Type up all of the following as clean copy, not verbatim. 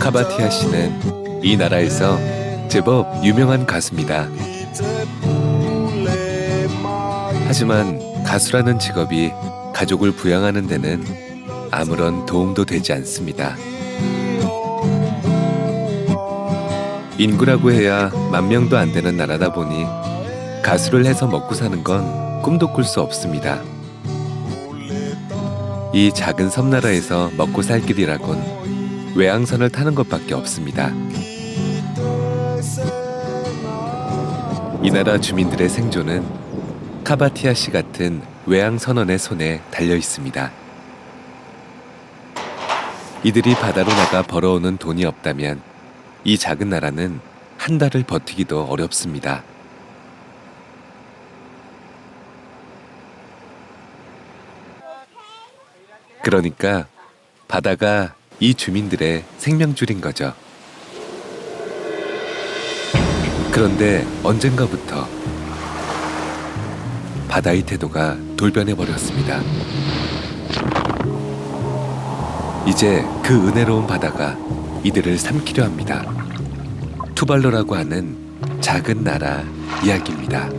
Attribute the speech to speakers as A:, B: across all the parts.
A: 카바티아 씨는 이 나라에서 제법 유명한 가수입니다. 하지만 가수라는 직업이 가족을 부양하는 데는 아무런 도움도 되지 않습니다. 인구라고 해야 10,000명도 안 되는 나라다 보니 가수를 해서 먹고 사는 건 꿈도 꿀 수 없습니다. 이 작은 섬나라에서 먹고 살 길이라곤 외항선을 타는 것밖에 없습니다. 이 나라 주민들의 생존은 카바티아 씨 같은 외항선원의 손에 달려 있습니다. 이들이 바다로 나가 벌어오는 돈이 없다면 이 작은 나라는 한 달을 버티기도 어렵습니다. 그러니까 바다가 이 주민들의 생명줄인 거죠. 그런데 언젠가부터 바다의 태도가 돌변해 버렸습니다. 이제 그 은혜로운 바다가 이들을 삼키려 합니다. 투발루라고 하는 작은 나라 이야기입니다.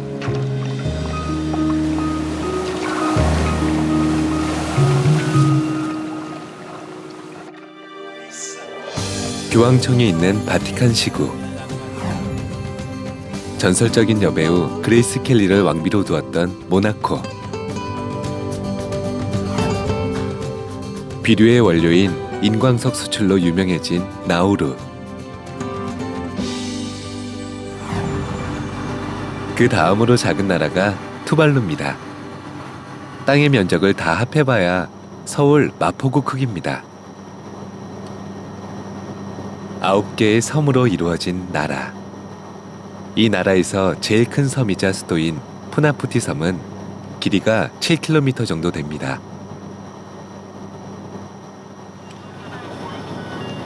A: 교황청에 있는 바티칸 시구. 전설적인 여배우 그레이스 켈리를 왕비로 두었던 모나코. 비료의 원료인 인광석 수출로 유명해진 나우루. 그 다음으로 작은 나라가 투발루입니다. 땅의 면적을 다 합해봐야 서울 마포구 크기입니다. 9개의 섬으로 이루어진 나라. 이 나라에서 제일 큰 섬이자 수도인 푸나푸티 섬은 길이가 7km 정도 됩니다.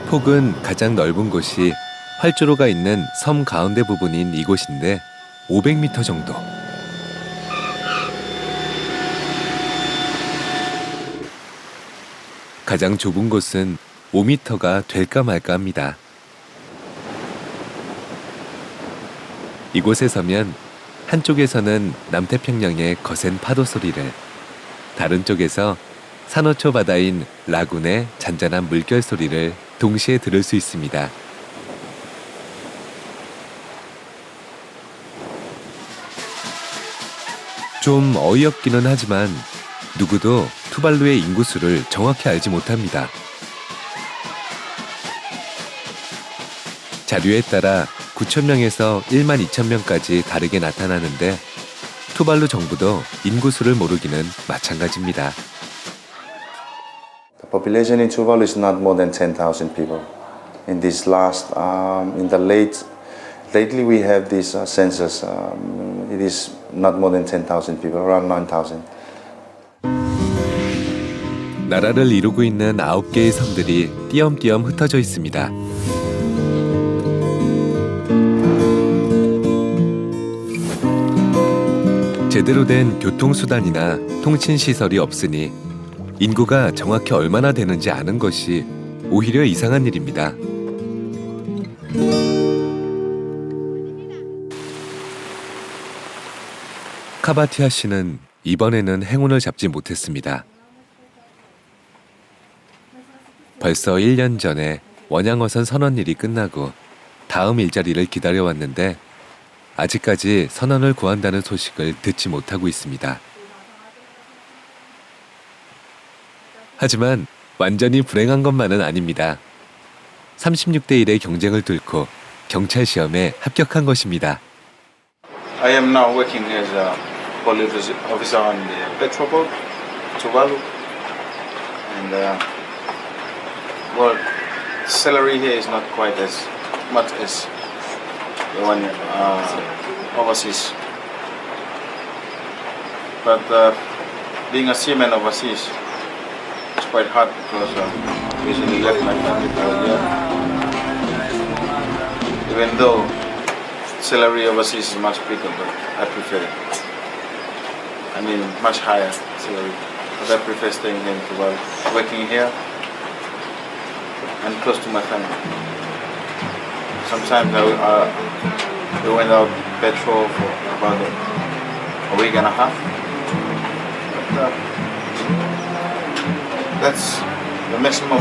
A: 폭은 가장 넓은 곳이 활주로가 있는 섬 가운데 부분인 이곳인데 500m 정도. 가장 좁은 곳은 5m가 될까 말까 합니다. 이곳에 서면 한쪽에서는 남태평양의 거센 파도 소리를, 다른 쪽에서 산호초 바다인 라군의 잔잔한 물결 소리를 동시에 들을 수 있습니다. 좀 어이없기는 하지만 누구도 투발루의 인구수를 정확히 알지 못합니다. 자료에 따라 9,000명에서 12,000명까지 다르게 나타나는데 투발루 정부도 인구수를 모르기는 마찬가지입니다.
B: The population in Tuvalu is not more than 10,000 people. In this last, lately we have this census. It is not more than 10,000 people, around 9,000.
A: 나라를 이루고 있는 9개의 섬들이 띄엄띄엄 흩어져 있습니다. 제대로 된 교통수단이나 통신시설이 없으니 인구가 정확히 얼마나 되는지 아는 것이 오히려 이상한 일입니다. 카바티아 씨는 이번에는 행운을 잡지 못했습니다. 벌써 1년 전에 원양어선 선원일이 끝나고 다음 일자리를 기다려왔는데 아직까지 선원을 구한다는 소식을 듣지 못하고 있습니다. 하지만 완전히 불행한 것만은 아닙니다. 36대 1의 경쟁을 뚫고 경찰 시험에 합격한 것입니다.
C: I am now working as a police officer on the Petroport, Tuvalu, and well, salary here is not quite as much as the one overseas. But being a seaman overseas is quite hard because usually left my family for a year. Even though salary overseas is much bigger, but I prefer it. I mean, much higher salary. But I prefer staying here in Tuvalu, working here. and close to my family. Sometimes we went out petrol for about a week and a half. But, that's the maximum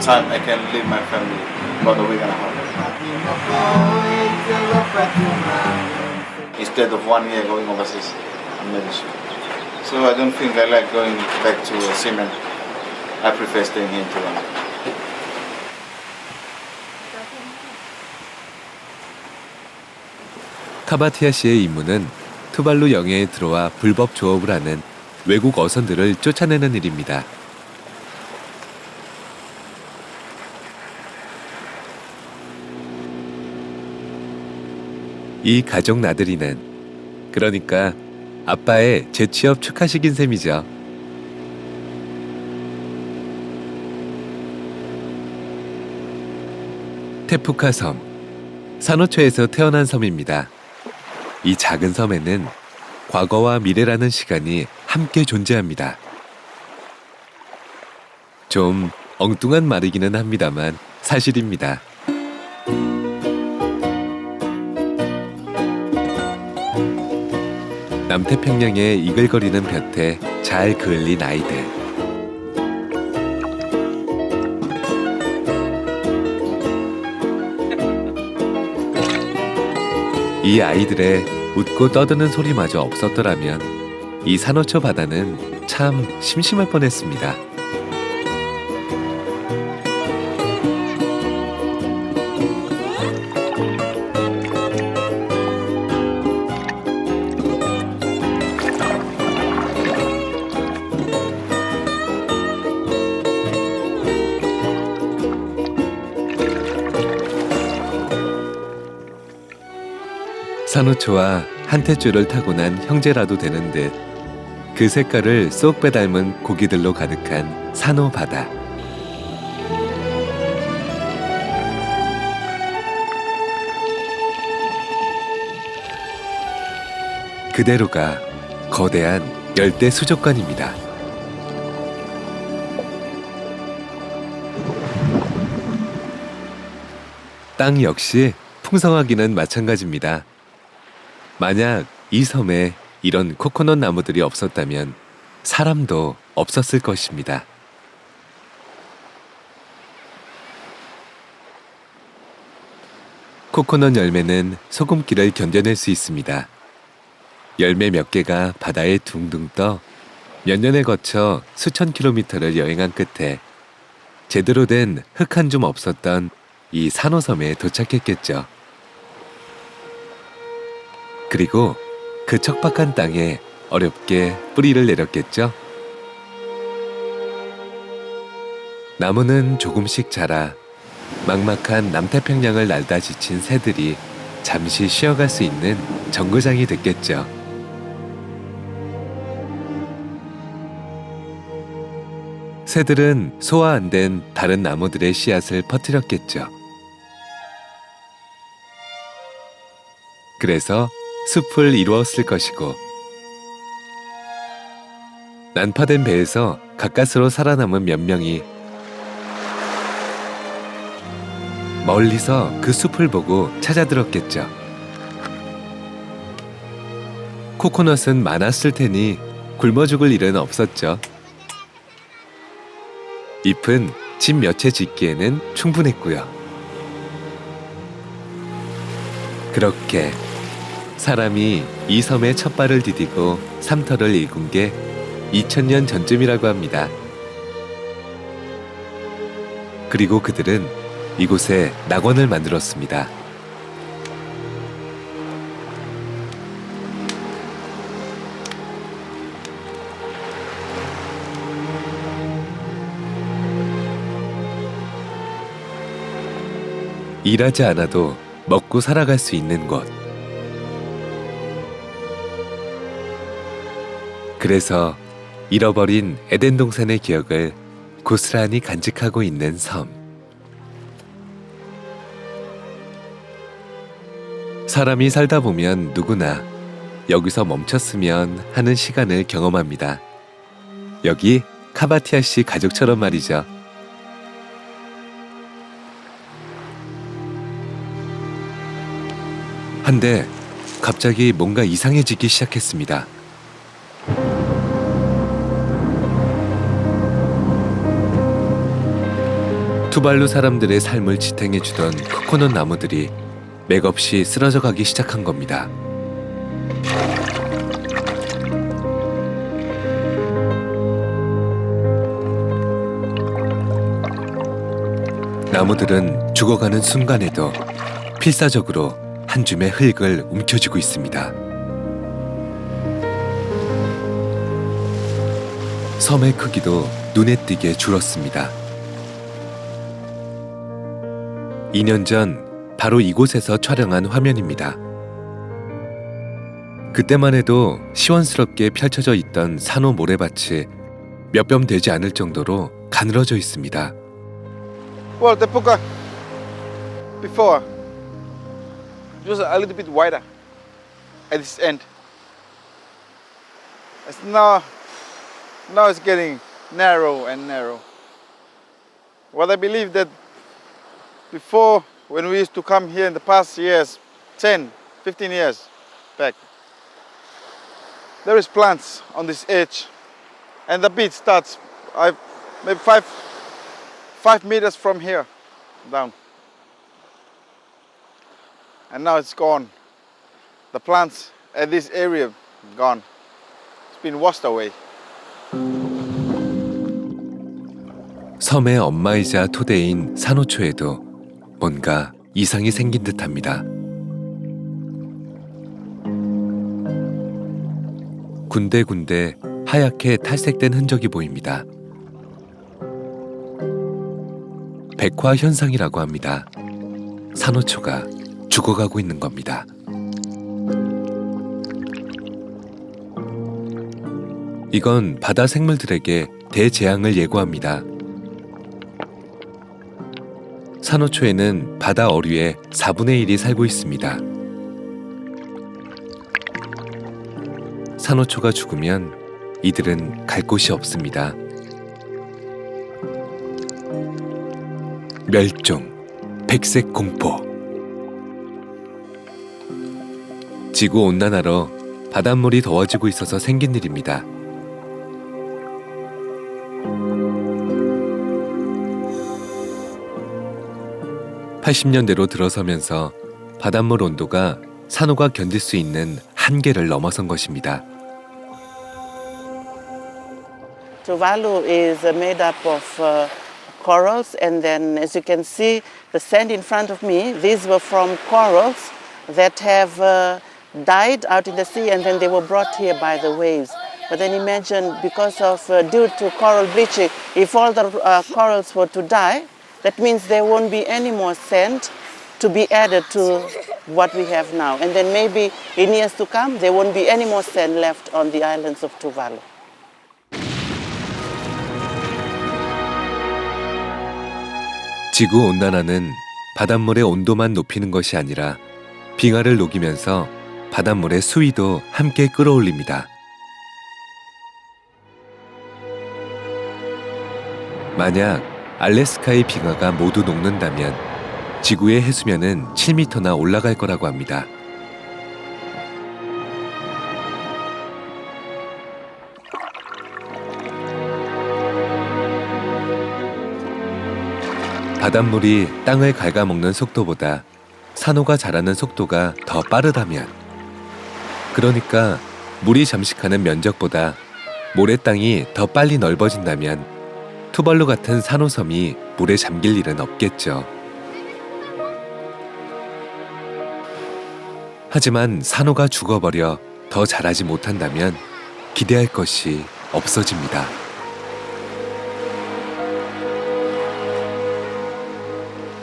C: time I can leave my family, about a week and a half. Instead of 1 year going overseas on medicine. So I don't think I like going back to Semen. I prefer staying here in Tuvalu.
A: 카바티아 씨의 임무는 투발루 영해에 들어와 불법 조업을 하는 외국 어선들을 쫓아내는 일입니다. 이 가족 나들이는 그러니까 아빠의 재취업 축하식인 셈이죠. 테푸카 섬, 산호초에서 태어난 섬입니다. 이 작은 섬에는 과거와 미래라는 시간이 함께 존재합니다. 좀 엉뚱한 말이기는 합니다만 사실입니다. 남태평양의 이글거리는 볕에 잘 그을린 아이들. 이 아이들의 웃고 떠드는 소리마저 없었더라면 이 산호초 바다는 참 심심할 뻔했습니다. 산호초와 한 탯줄을 타고난 형제라도 되는 듯 그 색깔을 쏙 빼닮은 고기들로 가득한 산호 바다. 그대로가 거대한 열대 수족관입니다. 땅 역시 풍성하기는 마찬가지입니다. 만약 이 섬에 이런 코코넛 나무들이 없었다면 사람도 없었을 것입니다. 코코넛 열매는 소금기를 견뎌낼 수 있습니다. 열매 몇 개가 바다에 둥둥 떠 몇 년에 거쳐 수천 킬로미터를 여행한 끝에 제대로 된 흙 한 줌 없었던 이 산호섬에 도착했겠죠. 그리고 그 척박한 땅에 어렵게 뿌리를 내렸겠죠. 나무는 조금씩 자라 막막한 남태평양을 날다 지친 새들이 잠시 쉬어갈 수 있는 정거장이 됐겠죠. 새들은 소화 안 된 다른 나무들의 씨앗을 퍼뜨렸겠죠. 그래서 숲을 이루었을 것이고 난파된 배에서 가까스로 살아남은 몇 명이 멀리서 그 숲을 보고 찾아들었겠죠. 코코넛은 많았을 테니 굶어 죽을 일은 없었죠. 잎은 집 몇 채 짓기에는 충분했고요. 그렇게 사람이 이 섬에 첫 발을 디디고 삼터를 일군 게 2000년 전쯤이라고 합니다. 그리고 그들은 이곳에 낙원을 만들었습니다. 일하지 않아도 먹고 살아갈 수 있는 곳. 그래서 잃어버린 에덴 동산의 기억을 고스란히 간직하고 있는 섬. 사람이 살다 보면 누구나 여기서 멈췄으면 하는 시간을 경험합니다. 여기 카바티아 씨 가족처럼 말이죠. 한데 갑자기 뭔가 이상해지기 시작했습니다. 투발루 사람들의 삶을 지탱해주던 코코넛 나무들이 맥없이 쓰러져 가기 시작한 겁니다. 나무들은 죽어가는 순간에도 필사적으로 한 줌의 흙을 움켜쥐고 있습니다. 섬의 크기도 눈에 띄게 줄었습니다. 2년 전 바로 이곳에서 촬영한 화면입니다. 그때만 해도 시원스럽게 펼쳐져 있던 산호 모래밭이 몇 뼘 되지 않을 정도로 가늘어져 있습니다.
C: Well, the puka before it was a little bit wider at this end. It's now it's getting narrow and narrow. What I believe that before, when we used to come here in the past years, 10, 15 years back, there is plants on this edge, and the beach starts maybe 5 meters from here down. And now it's gone. The plants at this area gone. It's been washed away.
A: 섬의 엄마이자 토대인 산호초에도 뭔가 이상이 생긴 듯합니다. 군데군데 하얗게 탈색된 흔적이 보입니다. 백화 현상이라고 합니다. 산호초가 죽어가고 있는 겁니다. 이건 바다 생물들에게 대재앙을 예고합니다. 산호초에는 바다 어류의 4분의 1이 살고 있습니다. 산호초가 죽으면 이들은 갈 곳이 없습니다. 멸종, 백색 공포. 지구 온난화로 바닷물이 더워지고 있어서 생긴 일입니다. (80년대로) 들어서면서 바닷물 온도가 산호가 견딜 수 있는 한계를 넘어선 것입니다.
D: Tuvalu is made up of corals, and then as you can see the sand in front of me, these were from corals that have died out in the sea, and then they were brought here by the waves. But then imagine, because of due to coral bleaching, if all the corals were to die, that means there won't be any more sand to be added to what we have now. And then maybe in years to come, there won't be any more sand left on the islands of Tuvalu.
A: 지구 온난화는 바닷물의 온도만 높이는 것이 아니라 빙하를 녹이면서 바닷물의 수위도 함께 끌어올립니다. 만약 알래스카의 빙하가 모두 녹는다면 지구의 해수면은 7m나 올라갈 거라고 합니다. 바닷물이 땅을 갉아먹는 속도보다 산호가 자라는 속도가 더 빠르다면, 그러니까 물이 잠식하는 면적보다 모래 땅이 더 빨리 넓어진다면 투발루 같은 산호섬이 물에 잠길 일은 없겠죠. 하지만 산호가 죽어버려 더 자라지 못한다면 기대할 것이 없어집니다.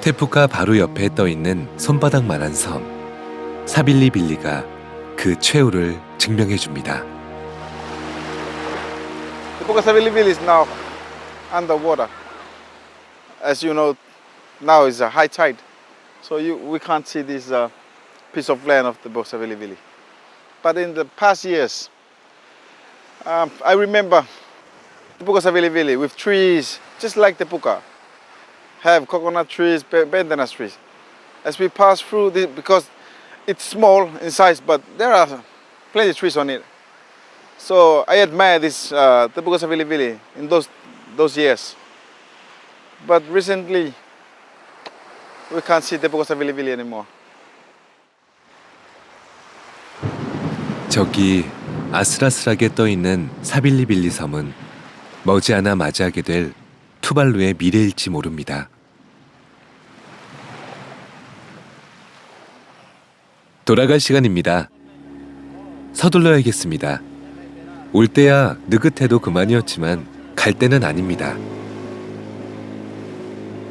A: 테푸카 바로 옆에 떠있는 손바닥만한 섬 사빌리빌리가 그 최후를 증명해줍니다.
C: The Puka Savili is now underwater. As you know, now is a high tide, so we can't see this piece of land of the Puka Savili. But in the past years, I remember the Puka Savili with trees just like the Puka. Have coconut trees, banana trees. As we pass through this, because it's small in size, but there are plenty of trees on it. So I admire this Tepukosa Vilivili in those years. But recently, we can't see Tepukosa Vilivili anymore.
A: 저기 아슬아슬하게 떠있는 사빌리빌리 섬은 머지않아 맞이하게 될 투발루의 미래일지 모릅니다. 돌아갈 시간입니다. 서둘러야겠습니다. 올 때야 느긋해도 그만이었지만 갈 때는 아닙니다.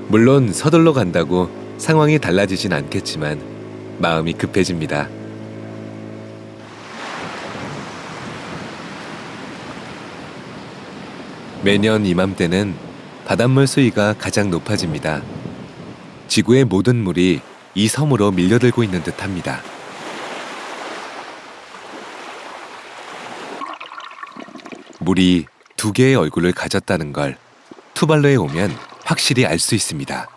A: 물론 서둘러 간다고 상황이 달라지진 않겠지만 마음이 급해집니다. 매년 이맘때는 바닷물 수위가 가장 높아집니다. 지구의 모든 물이 이 섬으로 밀려들고 있는 듯합니다. 물이 두 개의 얼굴을 가졌다는 걸 투발루에 오면 확실히 알 수 있습니다.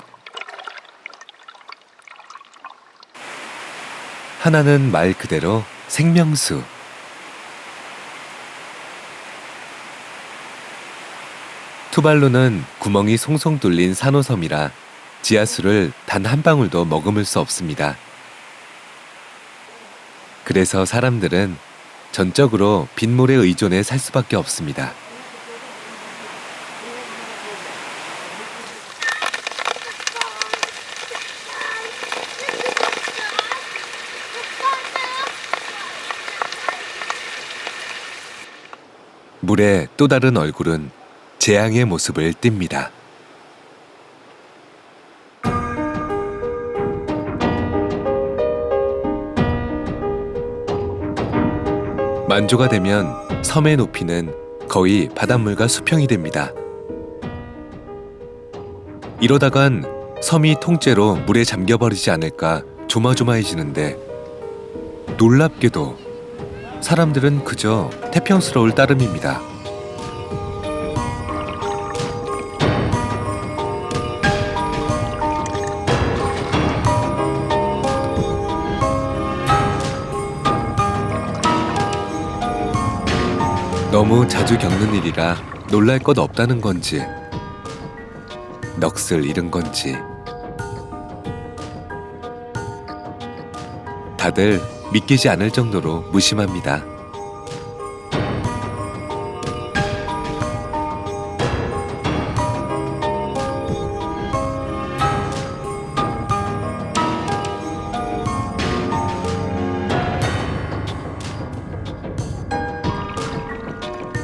A: 하나는 말 그대로 생명수. 투발루는 구멍이 송송 뚫린 산호섬이라 지하수를 단 한 방울도 머금을 수 없습니다. 그래서 사람들은 전적으로 빗물에 의존해 살 수밖에 없습니다. 물의 또 다른 얼굴은 재앙의 모습을 띱니다. 만조가 되면 섬의 높이는 거의 바닷물과 수평이 됩니다. 이러다간 섬이 통째로 물에 잠겨버리지 않을까 조마조마해지는데 놀랍게도 사람들은 그저 태평스러울 따름입니다. 너무 자주 겪는 일이라 놀랄 것 없다는 건지 넋을 잃은 건지 다들 믿기지 않을 정도로 무심합니다.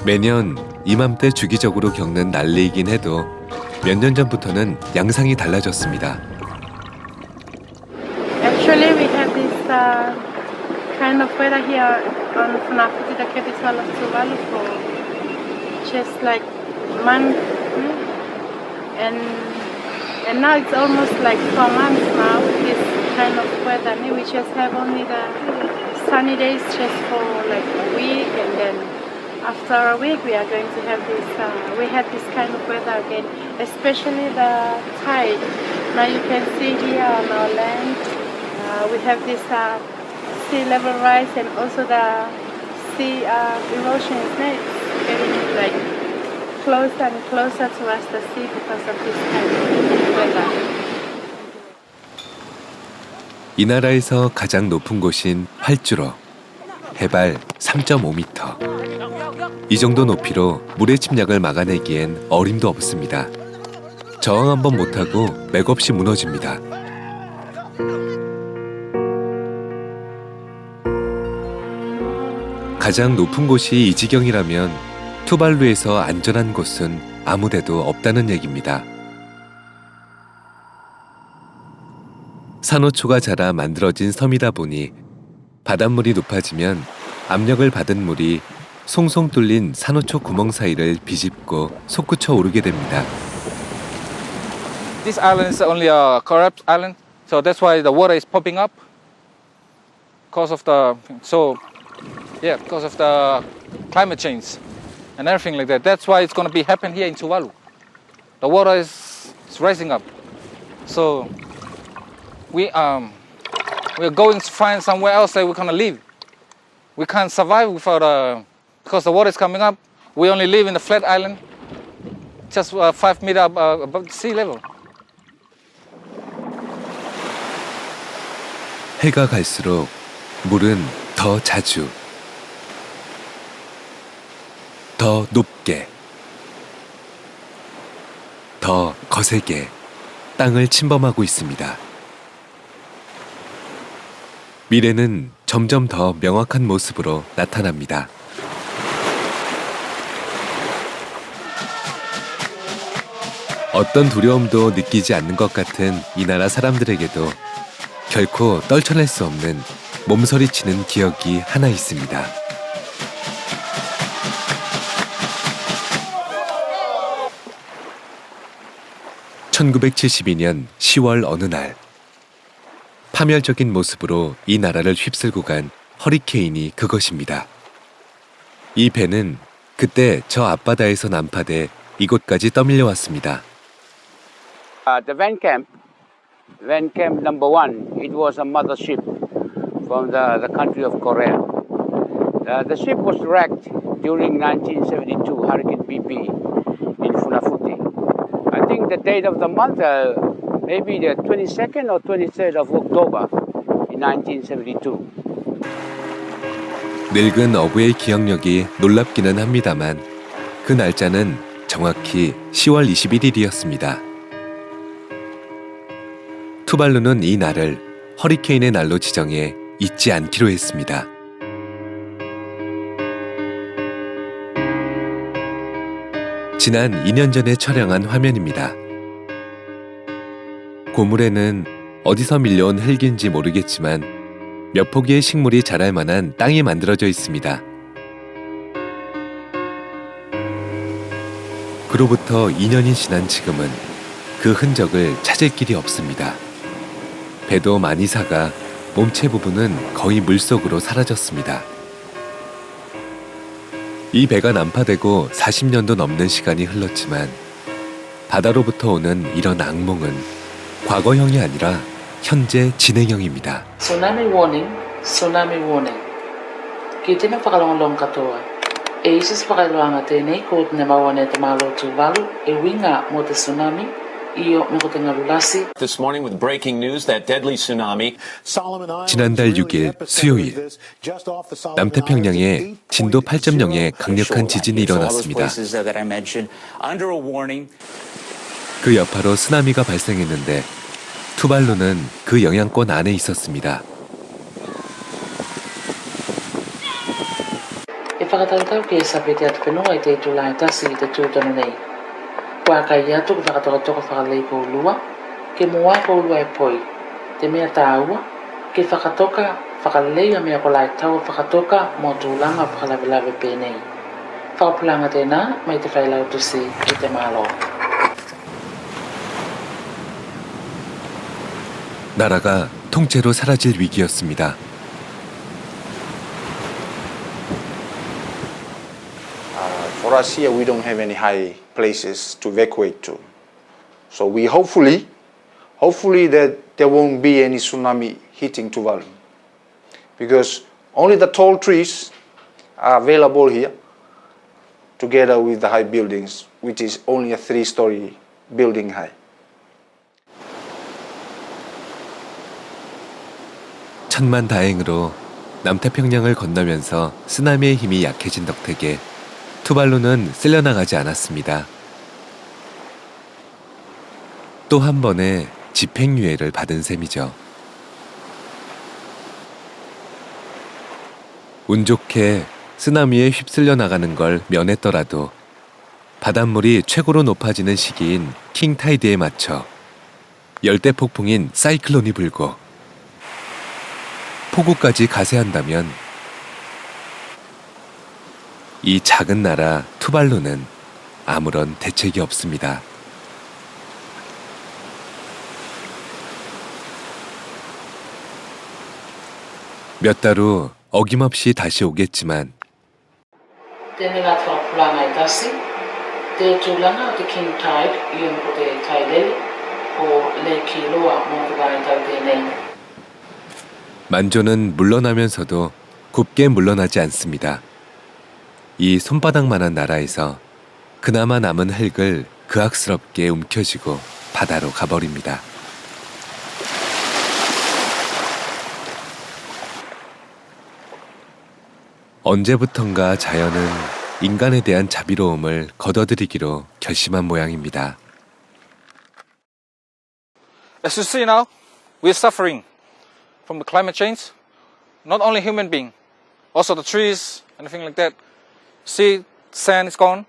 A: 매년 이맘때 주기적으로 겪는 난리이긴 해도 몇 년 전부터는 양상이 달라졌습니다.
E: Actually, we have this kind of weather here on Funafuti, the capital of Tuvalu, for just like a month, and now it's almost like 4 months now. This kind of weather, we just have only the sunny days just for like a week, and then after a week we are going to have this. We had this kind of weather again, especially the tide. Now you can see here on our land. We have this sea level rise and also the sea erosion is getting like closer and closer towards the sea because of this kind of weather.
A: 이 나라에서 가장 높은 곳인 활주로, 해발 3.5m. 이 정도 높이로 물의 침략을 막아내기엔 어림도 없습니다. 저항 한번 못하고 맥없이 무너집니다. 가장 높은 곳이 이 지경이라면 투발루에서 안전한 곳은 아무데도 없다는 얘기입니다. 산호초가 자라 만들어진 섬이다 보니 바닷물이 높아지면 압력을 받은 물이 송송 뚫린 산호초 구멍 사이를 비집고 솟구쳐 오르게 됩니다.
F: This island is only a corrupt island, so that's why the water is popping up. Because of the climate change and everything like that. That's why it's going to be happen here in Tuvalu. The water is rising up. So we We're going to find somewhere else that we're gonna live. We can't survive without because the water is coming up. We only live in the flat island, just 5 meters above the sea level.
A: 해가 갈수록 물은 더 자주, 더 높게, 더 거세게 땅을 침범하고 있습니다. 미래는 점점 더 명확한 모습으로 나타납니다. 어떤 두려움도 느끼지 않는 것 같은 이 나라 사람들에게도 결코 떨쳐낼 수 없는 몸서리치는 기억이 하나 있습니다. (1972년 10월) 어느 날 파멸적인 모습으로 이 나라를 휩쓸고 간 허리케인이 그것입니다. 이 배는 그때 저 앞바다에서 난파돼 이곳까지 떠밀려 왔습니다.
G: The Van Camp number 1, it was a mothership from the country of Korea. The ship was wrecked during 1972 Hurricane BP in Funafuti. I think the date of the month, maybe the 22nd or 23rd of October in 1972.
A: 늙은 어부의 기억력이 놀랍기는 합니다만 그 날짜는 정확히 10월 21일이었습니다. 투발루는 이 날을 허리케인의 날로 지정해 잊지 않기로 했습니다. 지난 2년 전에 촬영한 화면입니다. 고물에는 어디서 밀려온 흙인지 모르겠지만 몇 포기의 식물이 자랄 만한 땅이 만들어져 있습니다. 그로부터 2년이 지난 지금은 그 흔적을 찾을 길이 없습니다. 배도 많이 사가 몸체 부분은 거의 물속으로 사라졌습니다. 이 배가 난파되고 40년도 넘는 시간이 흘렀지만 바다로부터 오는 이런 악몽은 과거형이 아니라 현재 진행형입니다.
H: Tsunami warning, tsunami warning. Kita na pakalong katoa. E isis pakailangan tene ko na mawane tamalo tuvalu e winga mo tsunami.
I: This morning with breaking news that deadly tsunami.
A: 지난달 6일 수요일 남태평양에 진도 8.0의 강력한 지진이 일어났습니다. 그 여파로 쓰나미가 발생했는데 투발루는 그 영향권 안에 있었습니다.
H: Kwa kaya tu whakatoko whakalei ko lua, ke mua ko lua e poi. Te mea tāua, ke whakatoka whakalei a mea ko lai tau whakatoka mō tūlanga whakalawe pēnei. Whakapulanga tēnā, mai te whailau tusi i te mālo.
A: 나라가 통째로 사라질 위기였습니다.
B: For us here, we don't have any high places to evacuate to. So we hopefully that there won't be any tsunami hitting Tuvalu. Because only the tall trees are available here, together with the high buildings, which is only a 3-story building high.
A: 천만다행으로 남태평양을 건너면서 쓰나미의 힘이 약해진 덕택에 투발루는 쓸려나가지 않았습니다. 또 한 번의 집행유예를 받은 셈이죠. 운 좋게 쓰나미에 휩쓸려 나가는 걸 면했더라도 바닷물이 최고로 높아지는 시기인 킹타이드에 맞춰 열대 폭풍인 사이클론이 불고 폭우까지 가세한다면 이 작은 나라 투발루는 아무런 대책이 없습니다. 몇 달 후 어김없이 다시 오겠지만
H: Tēnei whakapulanga i tasi, te tūlanga o te king tide i o te taidele o le ki loa mō te wāi tau tēnei.
A: 만조는 물러나면서도 곱게 물러나지 않습니다. 이 손바닥만한 나라에서 그나마 남은 흙을 그악스럽게 움켜쥐고 바다로 가버립니다. 언제부턴가 자연은 인간에 대한 자비로움을 거둬들이기로 결심한 모양입니다.
F: As you see now, we're suffering from the climate change. Not only human being, also the trees, anything like that. See, sand is gone,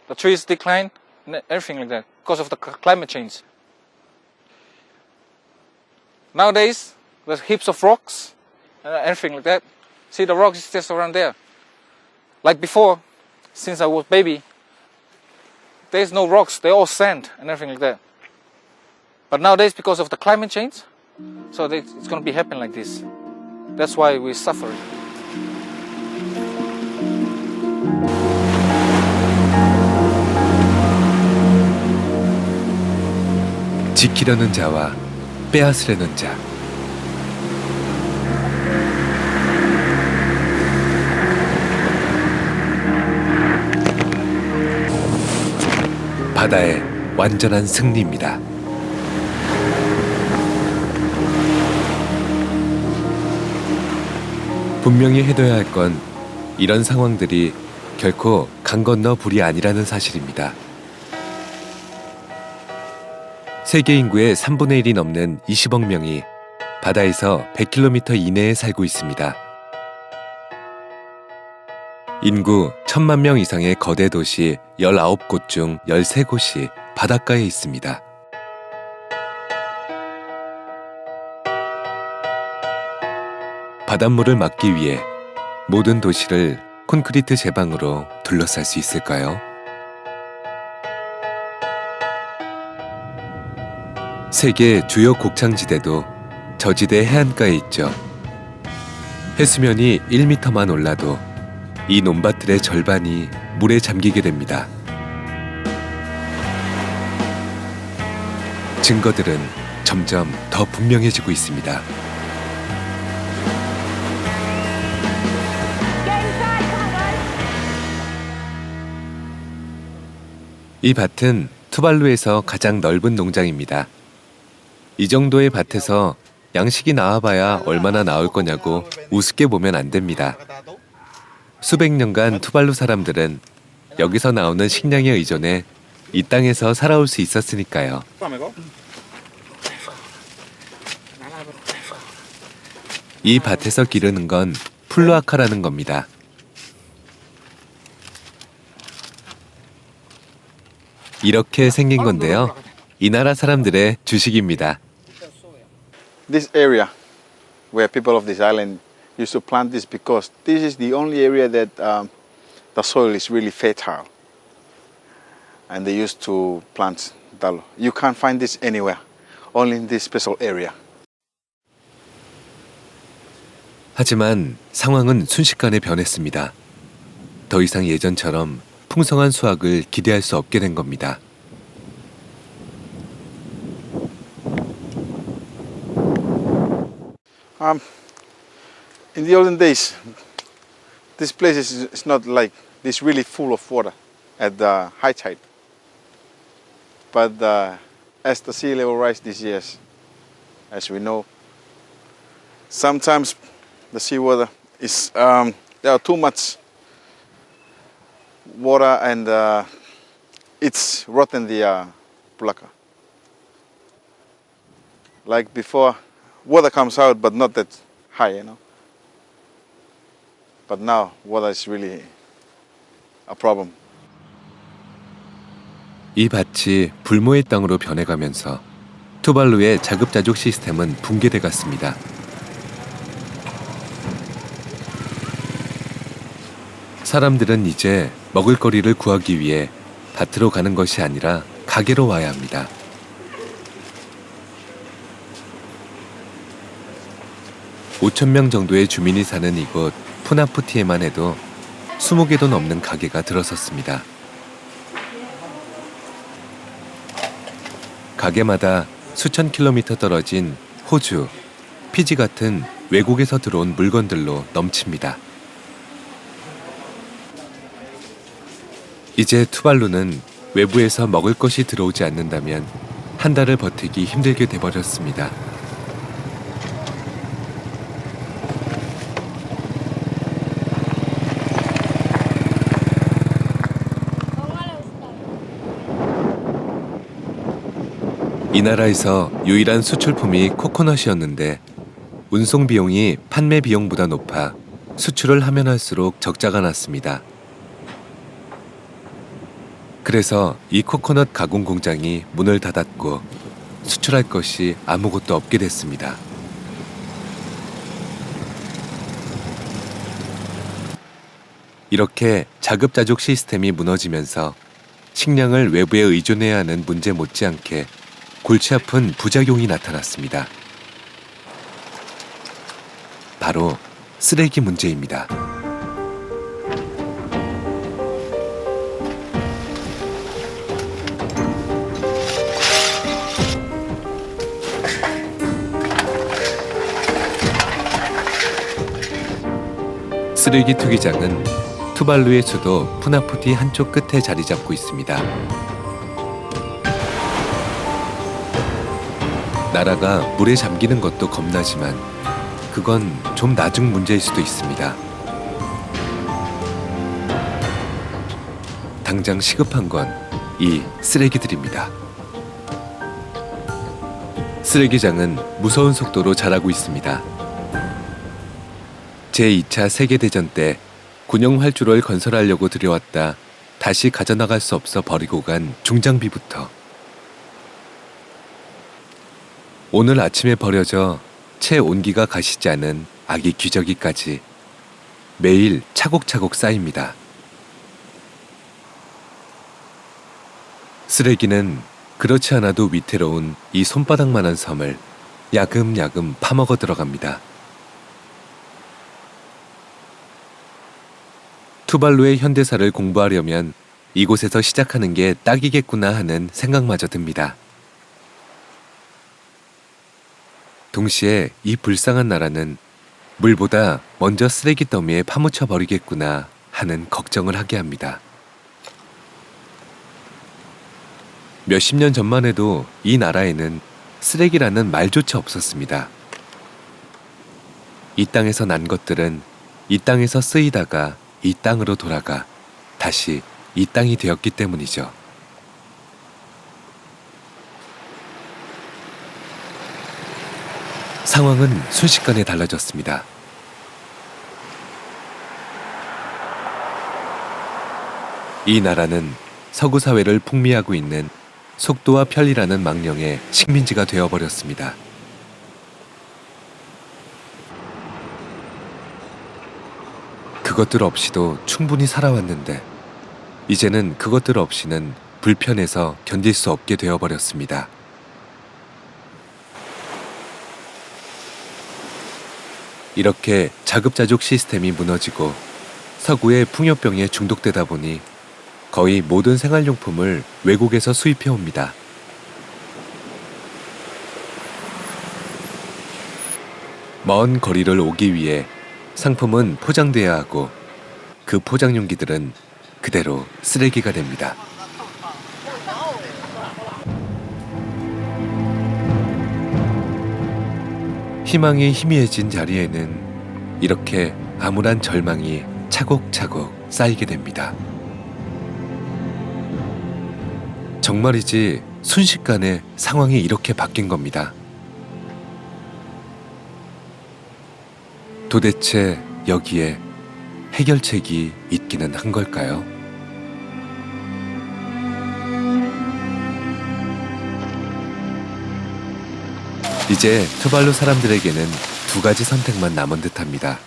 F: the trees decline, and everything like that because of the climate change. Nowadays, there's heaps of rocks and everything like that. See, the rocks is just around there. Like before, since I was baby, there's no rocks, they're all sand and everything like that. But nowadays, because of the climate change, so it's going to be happening like this. That's why we're suffering.
A: 지키려는 자와 빼앗으려는 자. 바다의 완전한 승리입니다. 분명히 해둬야 할 건 이런 상황들이 결코 강 건너 불이 아니라는 사실입니다. 세계 인구의 3분의 1이 넘는 20억 명이 바다에서 100km 이내에 살고 있습니다. 인구 1,000만 명 이상의 거대 도시 19곳 중 13곳이 바닷가에 있습니다. 바닷물을 막기 위해 모든 도시를 콘크리트 제방으로 둘러쌀 수 있을까요? 세계 주요 곡창지대도 저지대 해안가에 있죠. 해수면이 1m만 올라도 이 논밭들의 절반이 물에 잠기게 됩니다. 증거들은 점점 더 분명해지고 있습니다. 이 밭은 투발루에서 가장 넓은 농장입니다. 이 정도의 밭에서 양식이 나와봐야 얼마나 나올 거냐고 우습게 보면 안 됩니다. 수백 년간 투발루 사람들은 여기서 나오는 식량에 의존해 이 땅에서 살아올 수 있었으니까요. 이 밭에서 기르는 건 플루아카라는 겁니다. 이렇게 생긴 건데요. 이 나라 사람들의 주식입니다.
C: This area where people of this island used to plant this because this is the only area that the soil is really fertile. And they used to plant talo. You can't find this anywhere, only in this special area.
A: 하지만 상황은 순식간에 변했습니다. 더 이상 예전처럼 풍성한 수확을 기대할 수 없게 된 겁니다.
C: In the olden days, this place is not like this really full of water at the high tide. But as the sea level rises these years, as we know, sometimes the seawater is, there are too much water and it's rotten the pulaka. Like before, water comes out but not that high, you know. But now water is really a problem.
A: 이 밭이 불모의 땅으로 변해가면서 투발루의 자급자족 시스템은 붕괴돼 갔습니다. 사람들은 이제 먹을거리를 구하기 위해 밭으로 가는 것이 아니라 가게로 와야 합니다. (5,000명) 정도의 주민이 사는 이곳 푸나푸티에만 해도 20개도 넘는 가게가 들어섰습니다. 가게마다 수천 킬로미터 떨어진 호주, 피지 같은 외국에서 들어온 물건들로 넘칩니다. 이제 투발루는 외부에서 먹을 것이 들어오지 않는다면 한 달을 버티기 힘들게 돼버렸습니다. 이 나라에서 유일한 수출품이 코코넛이었는데 운송 비용이 판매 비용보다 높아 수출을 하면 할수록 적자가 났습니다. 그래서 이 코코넛 가공 공장이 문을 닫았고 수출할 것이 아무것도 없게 됐습니다. 이렇게 자급자족 시스템이 무너지면서 식량을 외부에 의존해야 하는 문제 못지않게 골치 아픈 부작용이 나타났습니다. 바로 쓰레기 문제입니다. 쓰레기 투기장은 투발루의 수도 푸나푸티 한쪽 끝에 자리 잡고 있습니다. 나라가 물에 잠기는 것도 겁나지만 그건 좀 나중 문제일 수도 있습니다. 당장 시급한 건 이 쓰레기들입니다. 쓰레기장은 무서운 속도로 자라고 있습니다. 제2차 세계대전 때 군용 활주로를 건설하려고 들여왔다 다시 가져나갈 수 없어 버리고 간 중장비부터 오늘 아침에 버려져 채 온기가 가시지 않은 아기 귀저귀까지 매일 차곡차곡 쌓입니다. 쓰레기는 그렇지 않아도 위태로운 이 손바닥만한 섬을 야금야금 파먹어 들어갑니다. 투발루의 현대사를 공부하려면 이곳에서 시작하는 게 딱이겠구나 하는 생각마저 듭니다. 동시에 이 불쌍한 나라는 물보다 먼저 쓰레기 더미에 파묻혀 버리겠구나 하는 걱정을 하게 합니다. 몇십 년 전만 해도 이 나라에는 쓰레기라는 말조차 없었습니다. 이 땅에서 난 것들은 이 땅에서 쓰이다가 이 땅으로 돌아가 다시 이 땅이 되었기 때문이죠. 상황은 순식간에 달라졌습니다. 이 나라는 서구 사회를 풍미하고 있는 속도와 편리라는 망령의 식민지가 되어버렸습니다. 그것들 없이도 충분히 살아왔는데 이제는 그것들 없이는 불편해서 견딜 수 없게 되어버렸습니다. 이렇게 자급자족 시스템이 무너지고 서구의 풍요병에 중독되다 보니 거의 모든 생활용품을 외국에서 수입해 옵니다. 먼 거리를 오기 위해 상품은 포장돼야 하고 그 포장 용기들은 그대로 쓰레기가 됩니다. 희망이 희미해진 자리에는 이렇게 암울한 절망이 차곡차곡 쌓이게 됩니다. 정말이지 순식간에 상황이 이렇게 바뀐 겁니다. 도대체 여기에 해결책이 있기는 한 걸까요? 이제 투발루 사람들에게는 두 가지 선택만 남은 듯합니다.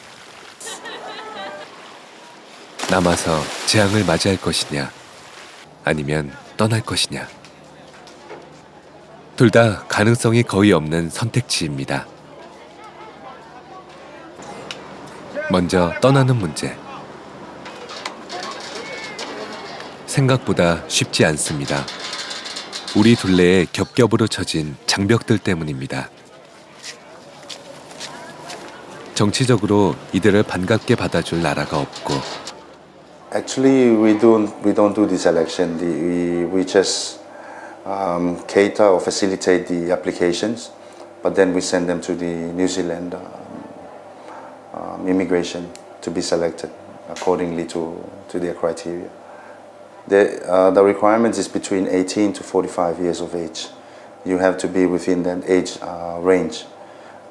A: 남아서 재앙을 맞이할 것이냐, 아니면 떠날 것이냐. 둘 다 가능성이 거의 없는 선택지입니다. 먼저 떠나는 문제. 생각보다 쉽지 않습니다. 우리 둘레에 겹겹으로 쳐진 장벽들 때문입니다. 정치적으로 이들을 반갑게 받아줄 나라가 없고
J: Actually, we don't do this election. We just cater or facilitate the applications, but then we send them to the New Zealand immigration to be selected accordingly to their criteria. The requirement is between 18 to 45 years of age. You have to be within that age range,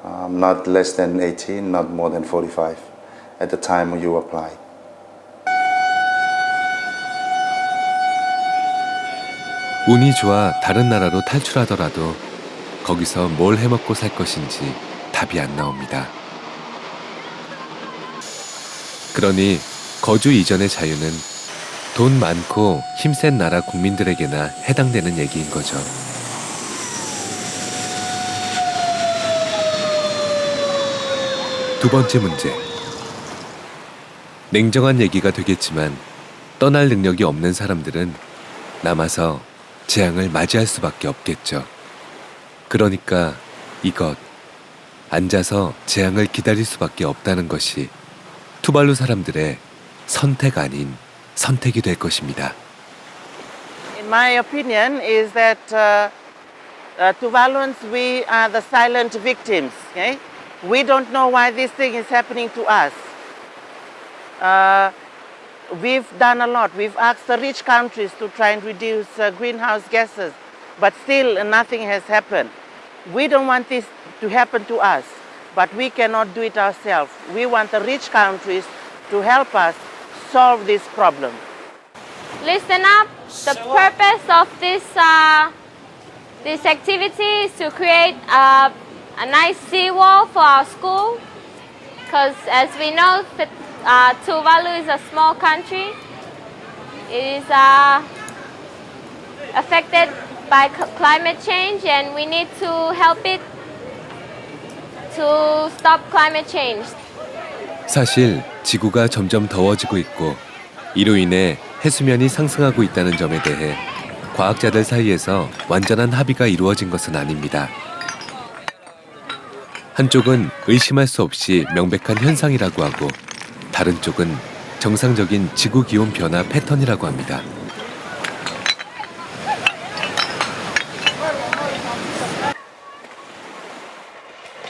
J: not less than 18, not more than 45 at the time you apply.
A: 운이 좋아 다른 나라로 탈출하더라도 거기서 뭘 해먹고 살 것인지 답이 안 나옵니다. 그러니 거주 이전의 자유는 돈 많고 힘센 나라 국민들에게나 해당되는 얘기인 거죠. 두 번째 문제. 냉정한 얘기가 되겠지만 떠날 능력이 없는 사람들은 남아서 재앙을 맞이할 수밖에 없겠죠. 그러니까 이것, 앉아서 재앙을 기다릴 수밖에 없다는 것이 투발루 사람들의 선택 아닌 선택이 될 것입니다.
D: In my opinion is that Tuvaluans, we are the silent victims. Okay? We don't know why this thing is happening to us. We've done a lot. We've asked the rich countries to try and reduce greenhouse gases, but still nothing has happened. We don't want this to happen to us, but we cannot do it ourselves. We want the rich countries to help us solve this problem.
K: Listen up. The purpose of this activity is to create a nice seawall for our school, because as we know, Tuvalu is a small country. It is affected by climate change, and we need to help it to stop climate change.
A: 사실 지구가 점점 더워지고 있고 이로 인해 해수면이 상승하고 있다는 점에 대해 과학자들 사이에서 완전한 합의가 이루어진 것은 아닙니다. 한쪽은 의심할 수 없이 명백한 현상이라고 하고 다른 쪽은 정상적인 지구 기온 변화 패턴이라고 합니다.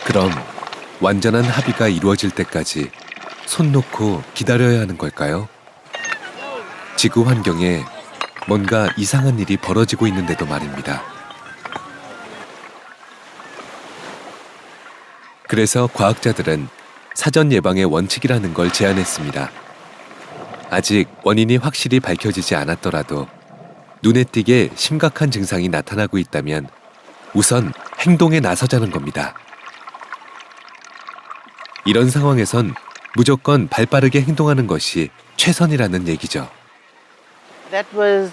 A: 그럼 완전한 합의가 이루어질 때까지 손 놓고 기다려야 하는 걸까요? 지구 환경에 뭔가 이상한 일이 벌어지고 있는데도 말입니다. 그래서 과학자들은 사전 예방의 원칙이라는 걸 제안했습니다. 아직 원인이 확실히 밝혀지지 않았더라도 눈에 띄게 심각한 증상이 나타나고 있다면 우선 행동에 나서자는 겁니다. 이런 상황에선 무조건 발빠르게 행동하는 것이 최선이라는 얘기죠.
D: That was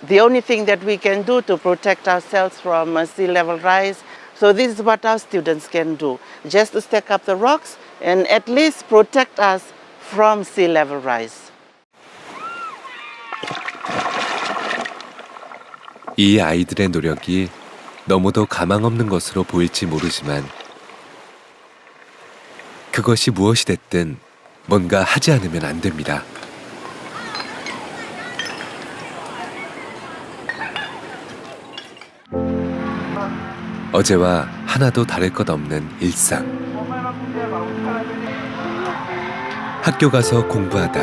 D: the only thing that we can do to protect ourselves from sea level rise. So this is what our students can do. Just to stack up the rocks and at least protect us from sea level rise.
A: 이 아이들의 노력이 너무도 가망 없는 것으로 보일지 모르지만 그것이 무엇이 됐든 뭔가 하지 않으면 안 됩니다. 어제와 하나도 다를 것 없는 일상. 학교 가서 공부하다.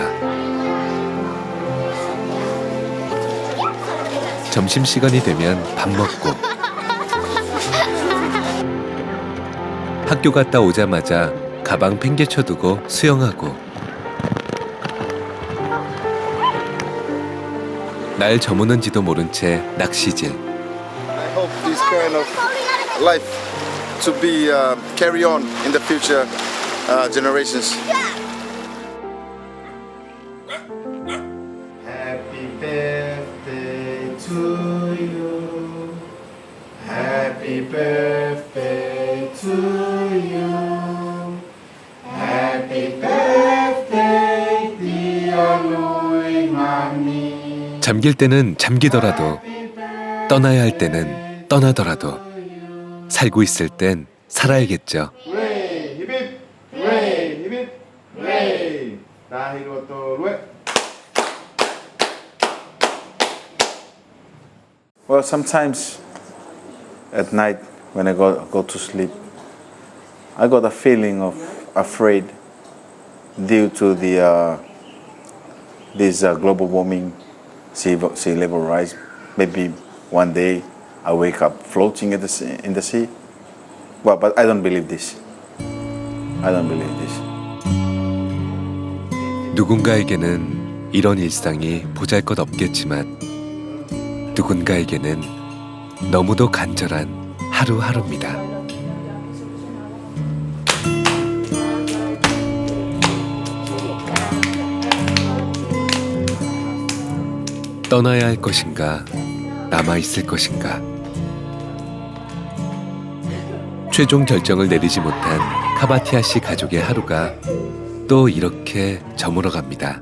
A: 점심시간이 되면 밥 먹고. 학교 갔다 오자마자 가방 팽개쳐두고 수영하고. 날 저무는지도 모른 채 낚시질.
C: I hope this kind of life to be carry on in the future generations.
B: Happy birthday to you. Happy birthday to you. Happy birthday, dear Luimani.
A: 잠길 때는 잠기더라도 떠나야 할 때는 떠나더라도 살고 있을 땐 살아야겠죠.
B: Ray, hip hip, Ray,
C: Well, sometimes at night when I go to sleep, I got a feeling of afraid due to this global warming, sea level rise. Maybe one day I wake up floating in the sea. Well, but I don't believe this. I don't believe this.
A: 누군가에게는 이런 일상이 보잘것없겠지만 누군가에게는 너무도 간절한 하루하루입니다. 떠나야 할 것인가, 남아있을 것인가. 최종 결정을 내리지 못한 카바티아 씨 가족의 하루가 또 이렇게 저물어 갑니다.